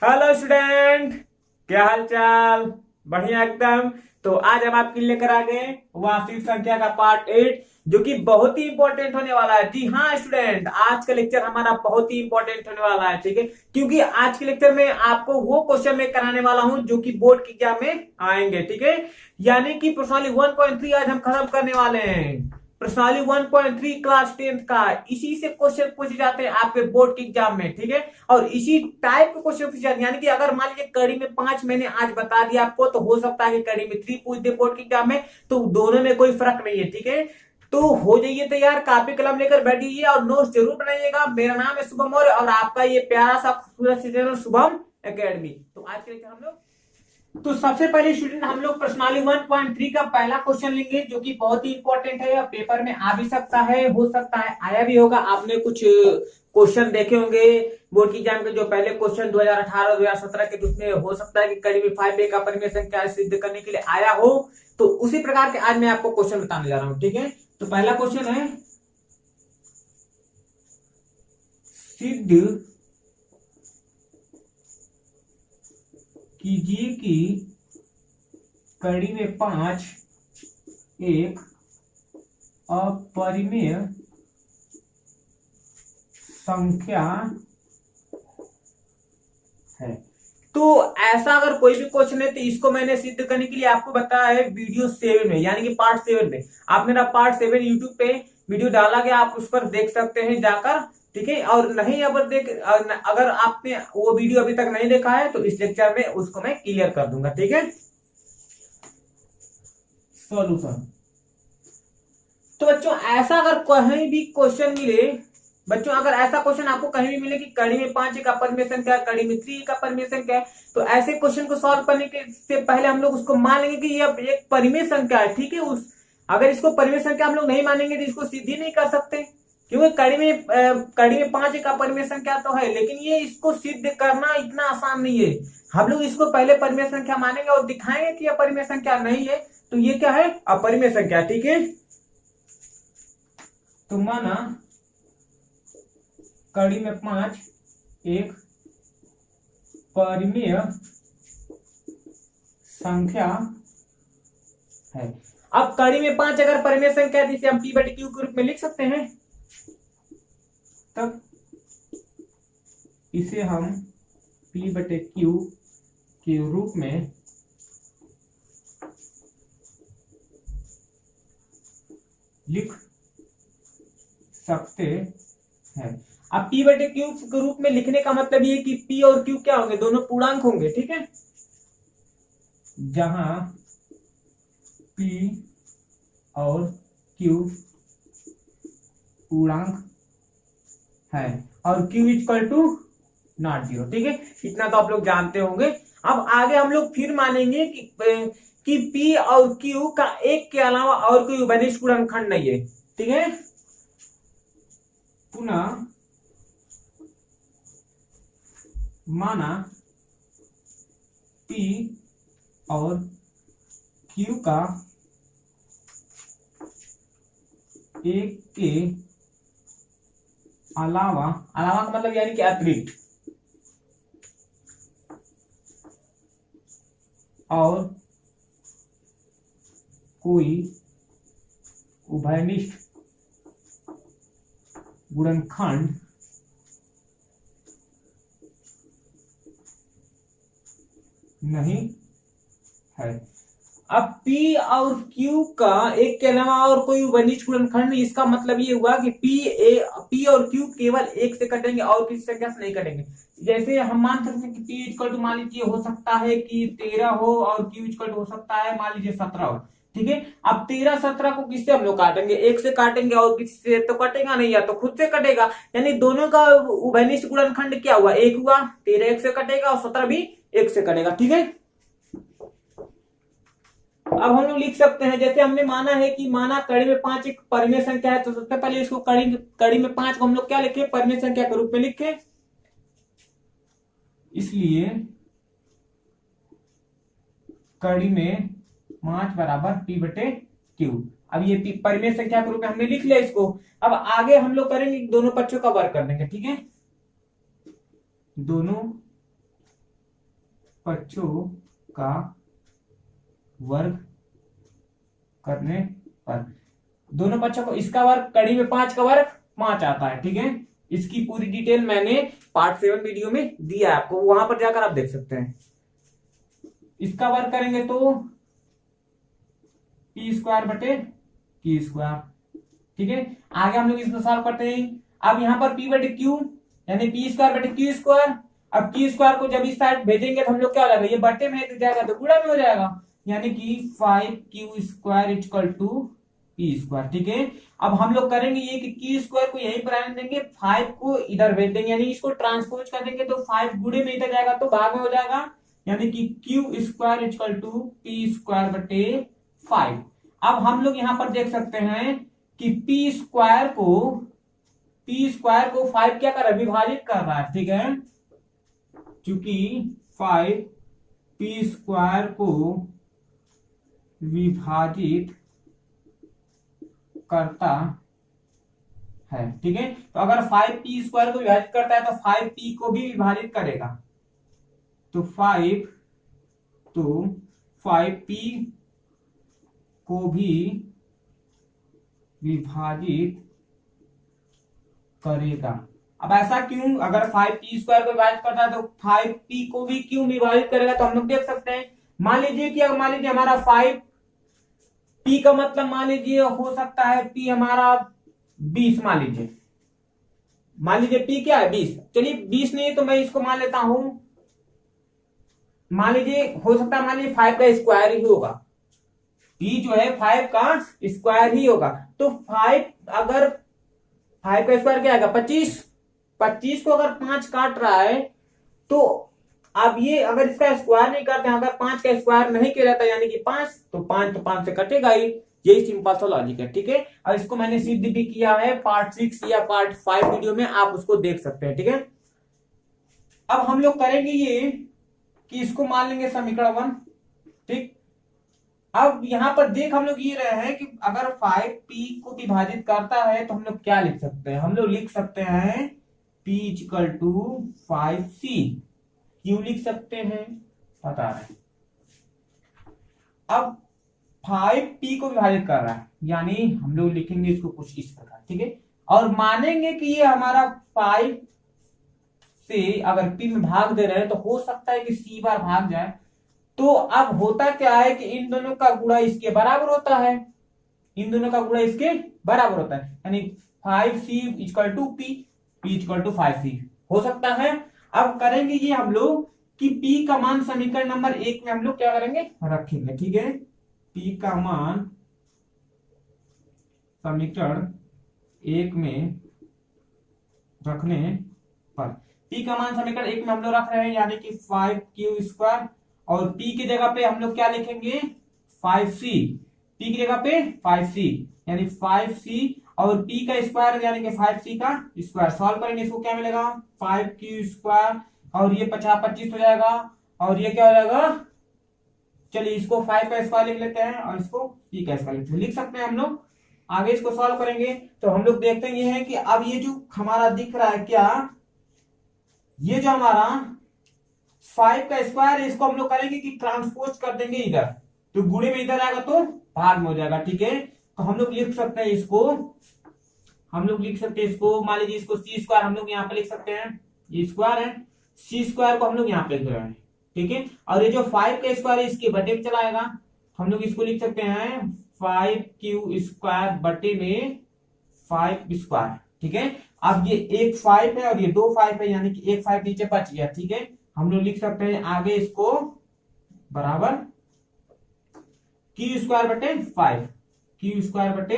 Hello student, क्या हाल चाल। बढ़िया एकदम। तो आज हम आपके लिए लेकर आ गए वास्तविक संख्या का पार्ट 8, जो कि बहुत ही इंपॉर्टेंट होने वाला है। जी हाँ स्टूडेंट, आज का लेक्चर हमारा बहुत ही इंपॉर्टेंट होने वाला है, ठीक है। क्योंकि आज के लेक्चर में आपको वो क्वेश्चन मैं कराने वाला हूं जो कि बोर्ड की एग्जाम में आएंगे, ठीक है। यानी कि प्रश्नावली 1.3 आज हम खत्म करने वाले हैं। प्रश्नावली 1.3 क्लास 10th का इसी से क्वेश्चन पूछे जाते हैं आपके बोर्ड के एग्जाम में, ठीक है। और इसी टाइप के क्वेश्चन पूछे जाते हैं। यानी कि अगर मान लीजिए कड़ी में 5 मैंने आज बता दिया आपको, तो हो सकता है कि कड़ी में 3 पूछ दे बोर्ड के एग्जाम में। तो दोनों में कोई फर्क नहीं है, ठीक है। तो हो जाइए तैयार, कॉपी कलम लेकर बैठिए और नोट्स जरूर बनाइएगा। मेरा नाम है शुभम और आपका ये प्यारा सा खूबसूरत चैनल शुभम एकेडमी। तो आज के लेक्चर हम लोग, तो सबसे पहले स्टूडेंट हम लोग प्रश्नावली 1.3 का पहला क्वेश्चन लेंगे, जो कि बहुत ही इंपॉर्टेंट है। पेपर में आ भी सकता है, हो सकता है आया भी होगा। आपने कुछ क्वेश्चन देखे होंगे बोर्ड की एग्जाम के, जो पहले क्वेश्चन 2018 2017 के, उसमें हो सकता है कि करीब 5a का परिमेय संख्या सिद्ध करने के लिए आया हो। तो उसी प्रकार के आज मैं आपको क्वेश्चन बताने जा रहा हूं, ठीक है। तो पहला क्वेश्चन है, सिद्ध कीजिए कि कड़ी में 5 एक अपरिमेय संख्या है। तो ऐसा अगर कोई भी क्वेश्चन है तो इसको मैंने सिद्ध करने के लिए आपको बताया है वीडियो 7 में, यानी कि पार्ट 7 में। आप मेरा पार्ट 7 यूट्यूब पे वीडियो डाला गया, आप उस पर देख सकते हैं जाकर, ठीक है। और नहीं अगर आपने वो वीडियो अभी तक नहीं देखा है तो इस लेक्चर में उसको मैं क्लियर कर दूंगा, ठीक है। सॉल्यूशन। तो बच्चों ऐसा अगर कहीं भी क्वेश्चन मिले, बच्चों अगर ऐसा क्वेश्चन आपको कहीं भी मिले कि कड़ी में 5 एक अपरिमेय संख्या, कड़ी में 3 एक अपरिमेय संख्या है, तो ऐसे क्वेश्चन को सॉल्व करने के से पहले हम लोग उसको मान लेंगे कि यह एक परिमेय संख्या है, ठीक है। अगर इसको परिमेय संख्या हम लोग नहीं मानेंगे तो इसको सिद्ध ही नहीं कर सकते, क्योंकि कड़ी में 5 एक अपरिमेय संख्या तो है, लेकिन ये इसको सिद्ध करना इतना आसान नहीं है। हम लोग इसको पहले परिमेय संख्या मानेंगे और दिखाएंगे कि यह परिमेय संख्या नहीं है, तो ये क्या है, अपरिमेय संख्या, ठीक है। तो माना कड़ी में 5 एक परिमेय संख्या है। अब कड़ी में 5 अगर परिमेय संख्या है, जिसे हम p बटे क्यू के रूप में लिख सकते हैं, तब इसे हम p बटे क्यू के रूप में लिख सकते हैं। अब p बटे क्यू के रूप में लिखने का मतलब ये कि p और q क्या होंगे, दोनों पूर्णांक होंगे, ठीक है। जहां p और q पूर्णांक है और q इक्वल टू नॉट 0, ठीक है। इतना तो आप लोग जानते होंगे। अब आगे हम लोग फिर मानेंगे कि p और q का एक के अलावा और कोई उभयनिष्ठ गुणनखंड नहीं है, ठीक है। पुनः माना p और q का एक के अलावा का मतलब यानी कि अतिरिक्त और कोई उभयनिष्ठ गुणनखंड नहीं है। अब P और Q का एक के अलावा और कोई उभयनिष्ठ गुणनखंड नहीं, इसका मतलब ये हुआ कि P और Q केवल एक से कटेंगे और किसी संख्या से नहीं कटेंगे। जैसे हम मान सकते हैं कि P इक्वल टू मान लीजिए हो सकता है कि 13 हो और Q इक्वल टू हो सकता है मान लीजिए 17 हो, ठीक है। अब 13 17 को किससे हम लोग काटेंगे, एक से काटेंगे और किसी से तो कटेगा नहीं, या तो खुद से कटेगा। यानी दोनों का उभयनिष्ठ गुणनखंड क्या हुआ, एक हुआ। 13 एक से कटेगा और 17 भी एक से कटेगा, ठीक है। अब हम लोग लिख सकते हैं, जैसे हमने माना है कि माना कड़ी में 5 एक परिमेय संख्या है, तो सबसे पहले इसको कड़ी में 5 को हम लोग क्या लिखे, परिमेय संख्या के रूप में लिखे। इसलिए कड़ी में 5 बराबर p बटे क्यू। अब ये परिमेय संख्या के रूप में हमने लिख लिया इसको। अब आगे हम लोग करेंगे, दोनों पक्षों का वर्ग कर देंगे, ठीक है। दोनों पक्षों का वर्ग करने पर, दोनों पक्षों को, इसका वर्ग कड़ी में 5 का वर्ग 5 आता है, ठीक है। इसकी पूरी डिटेल मैंने पार्ट 7 वीडियो में दिया है आपको, वहां पर जाकर आप देख सकते हैं। इसका वर्ग करेंगे तो पी स्क्वायर बटे क्यू स्क्वायर, ठीक है। आगे हम लोग इसको सॉल्व करते हैं। अब यहाँ पर पी बटे क्यू यानी पी स्क्वायर बटे क्यू स्क्वायर, अब क्यू स्क्वायर को जब इस साइड भेजेंगे तो हम लोग क्या हो जाएगा, ये बटे में तो जाएगा तो गुणा में हो जाएगा, यानी कि 5q square equal to P square, ठीक है। अब हम लोग करेंगे ये कि क्यू स्क्वायर को यहीं पर आने देंगे, 5 को इधर भेज देंगे, यानी इसको ट्रांसपोज कर देंगे तो 5 गुणे में इधर जाएगा तो भाग में हो जाएगा, यानी कि Q square equal to P square बटे 5। अब हम लोग यहां पर देख सकते हैं कि पी स्क्वायर को 5 क्या कर रहा है, विभाजित कर रहा है, ठीक है। क्योंकि 5 पी स्क्वायर को विभाजित करता है, ठीक है। तो अगर 5 पी स्क्वायर को विभाजित करता है तो 5 पी को भी विभाजित करेगा, तो 5 पी को भी विभाजित करेगा। अब ऐसा क्यों, अगर 5 पी स्क्वायर को विभाजित करता है तो 5 पी को भी क्यों विभाजित करेगा, तो हम लोग देख सकते हैं। मान लीजिए कि मान लीजिए हमारा 5 पी का मतलब मान लीजिए हो सकता है पी हमारा 20, मान लीजिए पी क्या है 20, चलिए 20 नहीं तो मैं इसको मान लेता हूं, मान लीजिए हो सकता है मान लीजिए 5 का स्क्वायर ही होगा, पी जो है 5 का स्क्वायर ही होगा, तो 5 अगर 5 का स्क्वायर क्या आएगा 25 को अगर 5 काट रहा है तो अब ये अगर इसका स्क्वायर नहीं करते हैं, अगर 5 का स्क्वायर नहीं किया जाता यानी कि 5 तो 5 से कटेगा ही, यही सिंपल सा लॉजिक है, ठीक है। और इसको मैंने सिद्ध भी किया है पार्ट 6 या पार्ट 5 वीडियो में, आप उसको देख सकते हैं, ठीक है। अब हम लोग करेंगे ये कि इसको मान लेंगे समीकरण 1, ठीक। अब यहां पर देख हम लोग ये रहे हैं कि अगर 5p को विभाजित करता है तो हम लोग क्या लिख सकते हैं, हम लोग लिख सकते हैं p इक्वल टू 5c, क्यों लिख सकते हैं बता रहे। अब 5p को विभाजित कर रहा है यानी हम लोग लिखेंगे इसको कुछ इस प्रकार, ठीक है। और मानेंगे कि ये हमारा 5 से अगर p में भाग दे रहे हैं तो हो सकता है कि c बार भाग जाए, तो अब होता क्या है कि इन दोनों का गुणा इसके बराबर होता है, इन दोनों का गुणा इसके बराबर होता है, यानी 5c equal to p equal to 5c हो सकता है। अब करेंगे ये हम लोग कि p का मान समीकरण नंबर 1 में हम लोग क्या करेंगे रखेंगे, ठीक है। p का मान समीकरण 1 में रखने पर, p का मान समीकरण 1 में हम लोग रख रहे हैं यानी कि 5q स्क्वायर, और p की जगह पे हम लोग क्या लिखेंगे 5c, p की जगह पे 5c यानी 5c और p का स्क्वायर यानी कि 5c का स्क्वायर, सॉल्व करेंगे इसको क्या मिलेगा 5q स्क्वायर, और ये 25 हो जाएगा, और ये क्या हो जाएगा, चलिए इसको 5 का स्क्वायर लिख लेते हैं और इसको p का स्क्वायर लिख सकते हैं हम लोग। आगे इसको सॉल्व करेंगे तो हम लोग देखते हैं ये है कि अब ये जो हमारा दिख रहा है क्या, ये जो हमारा 5 का स्क्वायर है इसको हम लोग करेंगे कि ट्रांसपोज कर देंगे इधर, तो गुणे में इधर आएगा तो भाग में हो जाएगा, ठीक है। तो हम लोग लिख सकते हैं इसको, मान लीजिए इसको सी स्क्वायर हम लोग यहाँ पे लिख सकते हैं, ये स्क्वायर है, सी स्क्वायर को हम लोग यहाँ पे लिख रहे हैं, ठीक है। और ये जो 5 का स्क्वायर है इसके बटे में चला आएगा, हम लोग इसको लिख सकते हैं 5q स्क्वायर बटे में 5 स्क्वायर, ठीक है। अब ये एक 5 है और ये 2 5 है यानी कि एक 5 नीचे बच गया, ठीक है। हम लोग लिख सकते हैं आगे इसको बराबर q स्क्वायर बटे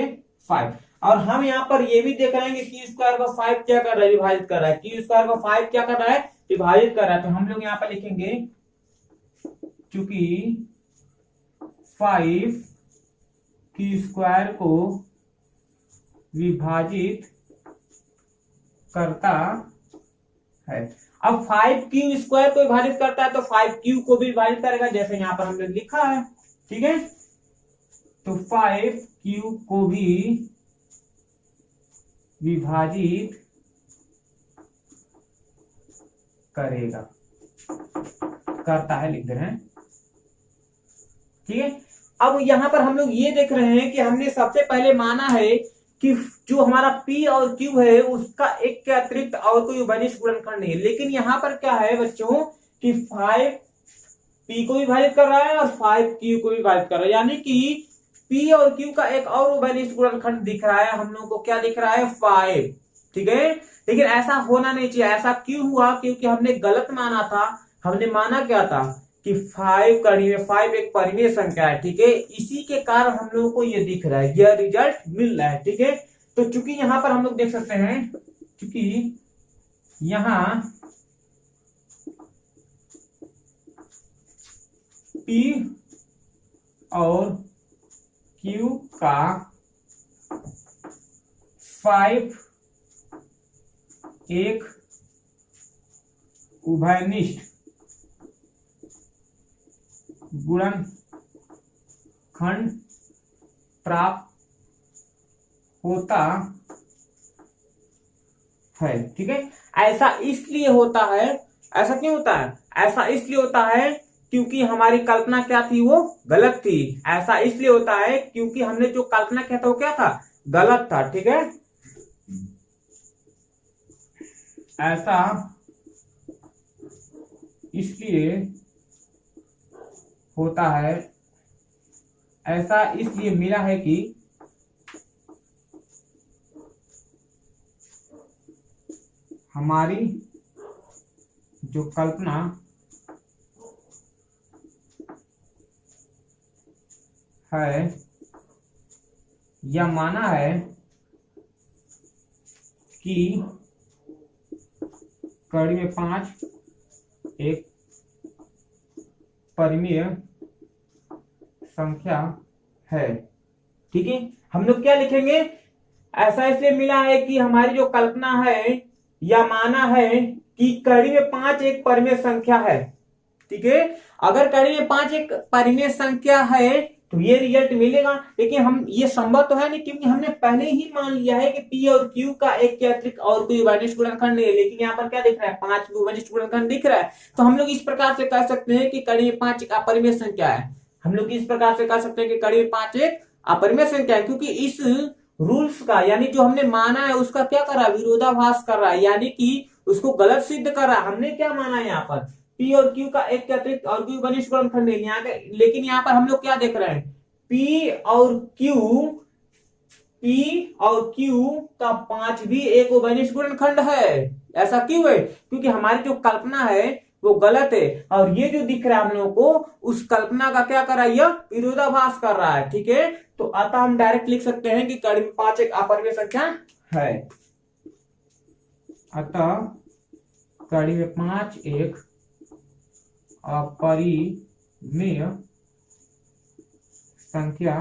5, और हम यहाँ पर ये भी देख रहे हैं कि q स्क्वायर को 5 क्या कर रहा है विभाजित कर रहा है, q स्क्वायर को 5 क्या कर रहा है विभाजित कर रहा है, तो हम लोग यहाँ पर लिखेंगे क्योंकि 5 q स्क्वायर को विभाजित करता है। अब 5q स्क्वायर को विभाजित करता है तो 5q को भी विभाजित करेगा, जैसे यहां पर हमने लिखा है, ठीक है। तो 5q को भी विभाजित करेगा, करता है, लिख दे रहे हैं। ठीक है, अब यहां पर हम लोग ये देख रहे हैं कि हमने सबसे पहले माना है कि जो हमारा P और Q है उसका एक के अतिरिक्त और कोई उभयनिष्ठ गुणनखंड नहीं है। लेकिन यहाँ पर क्या है बच्चों कि 5P को भी विभाजित कर रहा है और 5Q को भी विभाजित कर रहा है, यानी कि P और Q का एक और उभयनिष्ठ गुणनखंड दिख रहा है। हम लोगों को क्या दिख रहा है? 5। ठीक है, लेकिन ऐसा होना नहीं चाहिए। ऐसा क्यों हुआ? क्योंकि हमने गलत माना था। हमने माना क्या था कि 5 कड़ी में 5 एक परिमेय संख्या है। ठीक है, इसी के कारण हम लोगों को ये दिख रहा है, यह रिजल्ट मिल रहा है। ठीक है, तो चूंकि यहां पर हम लोग देख सकते हैं, चूंकि यहां P और Q का 5 एक उभयनिष्ठ गुणनखंड प्राप्त होता है। ठीक है, ऐसा इसलिए होता है, ऐसा क्यों होता है? ऐसा इसलिए होता है क्योंकि हमारी कल्पना क्या थी? वो गलत थी। ऐसा इसलिए होता है क्योंकि हमने जो कल्पना किया था वो क्या था? गलत था। ठीक है, ऐसा इसलिए होता है, ऐसा इसलिए मिला है कि हमारी जो कल्पना है यह माना है कि कड़ी में 5 एक परिमेय संख्या है। ठीक है, हम लोग क्या लिखेंगे? ऐसा इसलिए मिला है कि हमारी जो कल्पना है या माना है कि कड़ी में 5 एक परिमेय संख्या है। ठीक है, अगर कड़ी में 5 एक परिमेय संख्या है तो ये रिजल्ट मिलेगा। लेकिन हम ये संभव तो है नहीं, क्योंकि हमने पहले ही मान लिया है कि P और Q का एक के अतिरिक्त और कोई उभयनिष्ठ गुणनखंड नहीं है। लेकिन यहाँ पर क्या दिख रहा है? 5 उभयनिष्ठ गुणनखंड दिख रहा है। तो हम लोग इस प्रकार से कह सकते हैं कि कड़ी में 5 एक अपरिमेय संख्या है। हम लोग इस प्रकार से कह सकते हैं कि कड़ी में 5 एक अपरिमेय संख्या है, क्योंकि इस रूल्स का, यानी जो हमने माना है उसका क्या कर रहा है? विरोधाभास कर रहा है, यानी कि उसको गलत सिद्ध कर रहा है। हमने क्या माना है यहाँ पर? P और Q का एक के अतिरिक्त और कोई उभयनिष्ठ गुणनखंड नहीं है। लेकिन यहाँ पर हम लोग क्या देख रहे हैं? P और Q का 5 भी एक उभयनिष्ठ गुणनखंड है। ऐसा क्यों है? क्योंकि हमारी जो कल्पना है वो गलत है, और ये जो दिख रहा है हम लोगों को, उस कल्पना का क्या कर रहा है? यह विरोधाभास कर रहा है। ठीक है, तो अतः हम डायरेक्ट लिख सकते हैं कि कड़ी में 5 एक अपरिमेय संख्या है। अतः कड़ी में 5 एक अपरिमेय संख्या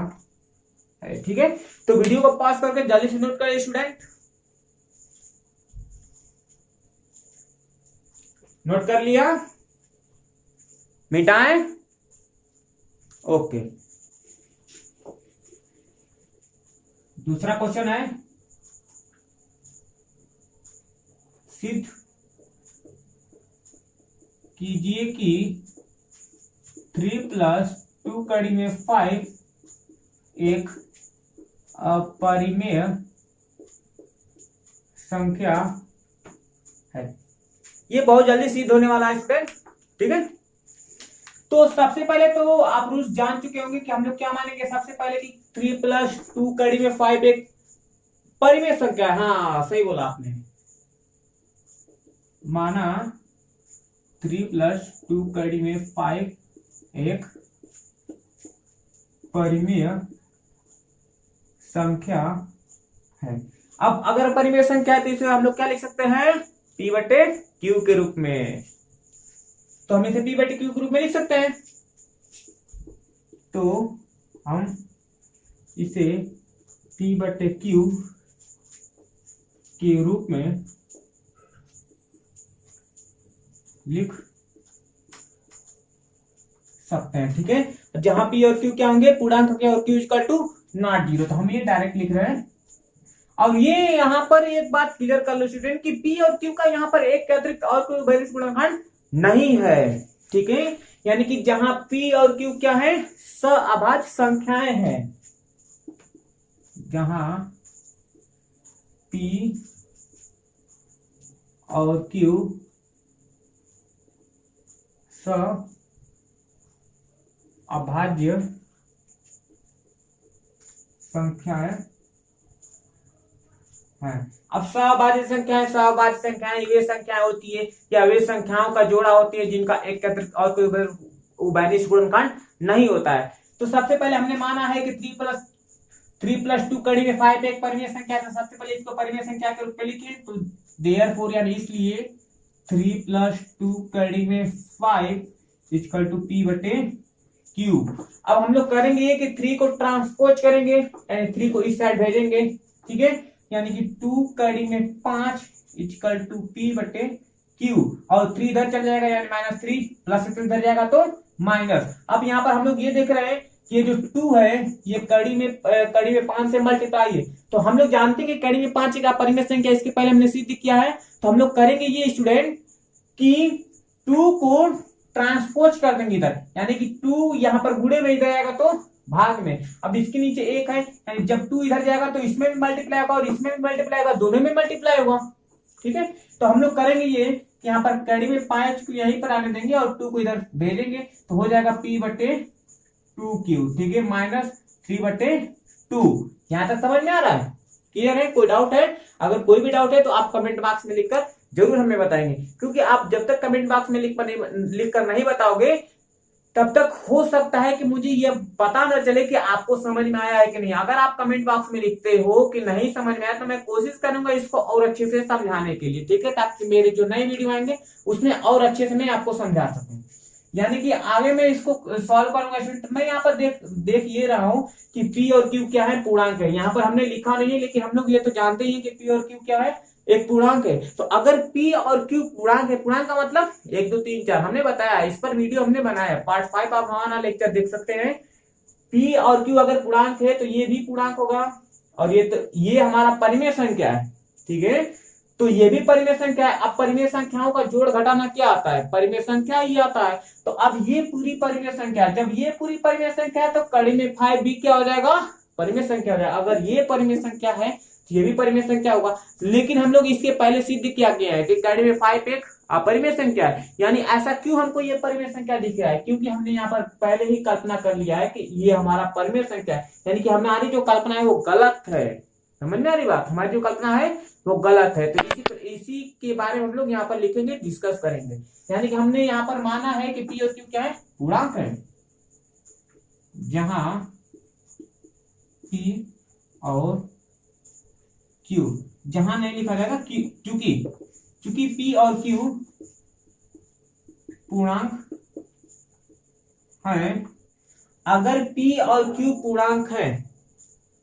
है। ठीक है, तो वीडियो को पॉज करके जल्दी से नोट करें स्टूडेंट। नोट कर लिया? मिटाएं? ओके, दूसरा क्वेश्चन है, सिद्ध कीजिए कि 3 + 2 कड़ी में 5 एक अपरिमेय संख्या है। ये बहुत जल्दी सिद्ध होने वाला है स्टूडेंट। ठीक है, तो सबसे पहले तो आप रूल्स जान चुके होंगे कि हम लोग क्या मानेंगे। सबसे पहले कि 3 + 2 कड़ी में 5 एक परिमेय संख्या है। हाँ, सही बोला आपने। माना 3 + 2 कड़ी में 5 एक परिमेय संख्या है। अब अगर परिमेय संख्या है तो इसे हम लोग क्या लिख सकते हैं? P/Q के रूप में। तो हम इसे P/Q के रूप में लिख सकते हैं। तो हम इसे P/Q के रूप में लिख सकते हैं। ठीक है, जहां P और Q क्या होंगे? पूर्णांक के, और Q = ≠0। तो हम ये डायरेक्ट लिख रहे हैं। और ये यहाँ पर एक बात क्लियर कर लो स्टूडेंट कि P और Q का यहाँ पर एक के अतिरिक्त और कोई उभयनिष्ठ गुणनखंड नहीं है। ठीक है, यानी कि जहां P और Q क्या है, सअभाज्य संख्याएं हैं, जहां P और Q सअभाज्य संख्याएं हैं। अब सअभाज्य संख्याएं वे संख्याएं होती है या वे संख्याओं का जोड़ा होती है जिनका एक के अतिरिक्त और कोई उभयनिष्ठ गुणनखंड नहीं होता है। तो सबसे पहले हमने माना है कि 3+2 कड़ी में 5 एक परिमेय संख्या है, तो सबसे पहले इसको परिमेय संख्या के रूप में लिखें, तो देयरफॉर यानी इसलिए 3+2 कड़ी में 5 इक्वल टू P/Q। अब हम लोग करेंगे ये कि 3 को ट्रांसपोज करेंगे, यानी 3 को इस साइड भेजेंगे, ठीक है, यानी कि 2 कड़ी में 5 इक्वल टू P/Q, और 3 इधर चल जाएगा यानी -3, प्लस इधर जाएगा तो माइनस। अब यहाँ पर हम लोग ये देख रहे हैं कि ये जो 2 है ये कड़ी में 5 से मल्टीप्लाई है, तो हम लोग जानते हैं कि कड़ी में 5 एक परिमेय संख्या, इसके पहले हमने सिद्ध किया है। तो हम लोग करेंगे ये स्टूडेंट कि 2 को ट्रांसपोज कर देंगे इधर, यानी कि 2 यहाँ पर गुणे में इधर आएगा तो भाग में। अब इसके नीचे 1 है, यानी जब 2 इधर जाएगा तो इसमें भी मल्टीप्लाई होगा और इसमें भी मल्टीप्लाई होगा, दोनों में मल्टीप्लाई होगा, ठीक है। तो हम लोग करेंगे ये कि यहाँ पर कड़ी में 5 को यहीं पर आने देंगे और 2 को इधर भेजेंगे, तो हो जाएगा P/2Q, ठीक है, -3/2। यहाँ तक समझ में आ रहा है, क्लियर है? कोई डाउट है? अगर कोई भी डाउट है तो आप कमेंट बॉक्स में लिखकर जरूर हमें बताएंगे, क्योंकि आप जब तक कमेंट बॉक्स में लिखकर नहीं बताओगे तब तक हो सकता है कि मुझे यह पता न चले कि आपको समझ में आया है कि नहीं। अगर आप कमेंट बॉक्स में लिखते हो कि नहीं समझ में आया तो मैं कोशिश करूंगा इसको और अच्छे से समझाने के लिए, ठीक है, ताकि मेरे जो नए वीडियो आएंगे उसमें और अच्छे से मैं आपको समझा सकूं, यानी कि आगे मैं इसको सॉल्व करूंगा। मैं यहाँ पर देख ये रहा हूं कि P और Q क्या है, पूर्णांक है। यहाँ पर हमने लिखा नहीं है, लेकिन हम लोग ये तो जानते ही हैं कि P और Q क्या है, एक पूर्णांक है। तो अगर P और Q पूर्णांक है, पूर्णांक का मतलब 1 2 3 4 हमने बताया, इस पर वीडियो हमने बनाया, पार्ट 5 आप हमारा लेक्चर देख सकते हैं। P और Q अगर पूर्णांक है तो ये भी पूर्णांक होगा, और ये हमारा परिमेय संख्या है, ठीक है, तो ये भी परिमेय संख्या है। अब परिमेय संख्याओं का जोड़ घटाना क्या आता है, परिमेय संख्या ही आता है। तो अब ये पूरी परिमेय संख्या, जब ये पूरी परिमेय संख्या है तो कड़ी में 5 भी क्या हो जाएगा, परिमेय संख्या हो जाएगा। अगर ये परिमेय संख्या है तो ये भी परिमेय संख्या होगा, लेकिन हम लोग इसके पहले सिद्ध किया गया है कि कड़ी में 5 एक अपरिमेय संख्या है। यानी ऐसा क्यों हमको ये परिमेय संख्या दिख रहा है, क्योंकि हमने यहाँ पर पहले ही कल्पना कर लिया है कि ये हमारा परिमेय संख्या है, यानी कि हमारी जो कल्पना है वो गलत है। समझ में आ रही बात? हमारी जो कल्पना है वो गलत है। तो इसी के बारे में हम लोग यहाँ पर लिखेंगे, डिस्कस करेंगे। यानी कि हमने यहाँ पर माना है कि P और Q क्या है, पूर्णांक है, जहां P और Q, जहां नहीं लिखा जाएगा क्योंकि P और Q पूर्णांक है। अगर P और Q पूर्णांक है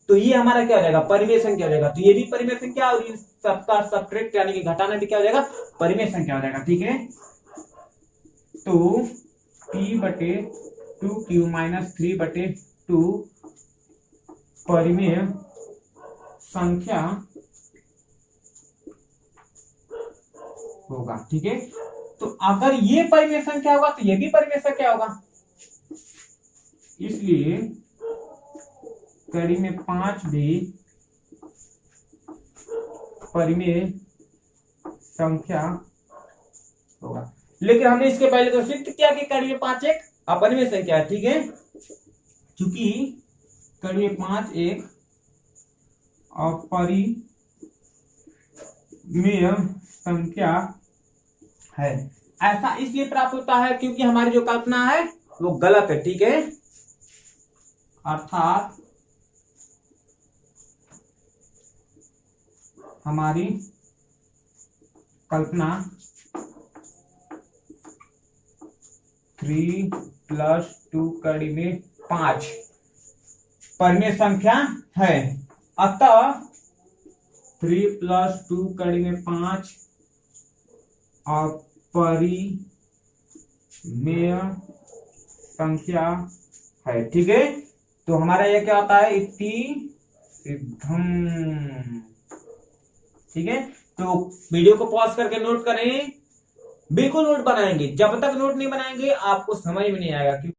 तो ये हमारा क्या हो जाएगा, परिमेय संख्या हो जाएगा। तो ये भी परिमेय संख्या और इन सबका सब्ट्रैक्ट यानी कि घटाना भी क्या हो जाएगा, परिमेय संख्या हो जाएगा, ठीक है। तो P/2Q -3/2 परिमेय संख्या होगा, ठीक है। तो अगर ये परिमेय संख्या होगा तो ये भी परिमेय संख्या होगा, इसलिए कड़ी में 5 भी परिमेय संख्या होगा। लेकिन हमने इसके पहले तो सिद्ध किया कि कड़ी में 5 एक अपरिमेय संख्या है, ठीक है, क्योंकि कड़ी में 5 एक अपरिमेय संख्या है। ऐसा इसलिए प्राप्त होता है क्योंकि हमारी जो कल्पना है वो गलत है, ठीक है, अर्थात हमारी कल्पना 3+2 कड़ी में 5 परिमेय संख्या है। अतः 3+2 कड़ी में 5 अपरिमेय संख्या है, ठीक है। तो हमारा यह क्या होता है, इति सिद्धम, ठीक है। तो वीडियो को पॉज करके नोट करें, बिल्कुल नोट बनाएंगे, जब तक नोट नहीं बनाएंगे आपको समझ में नहीं आएगा।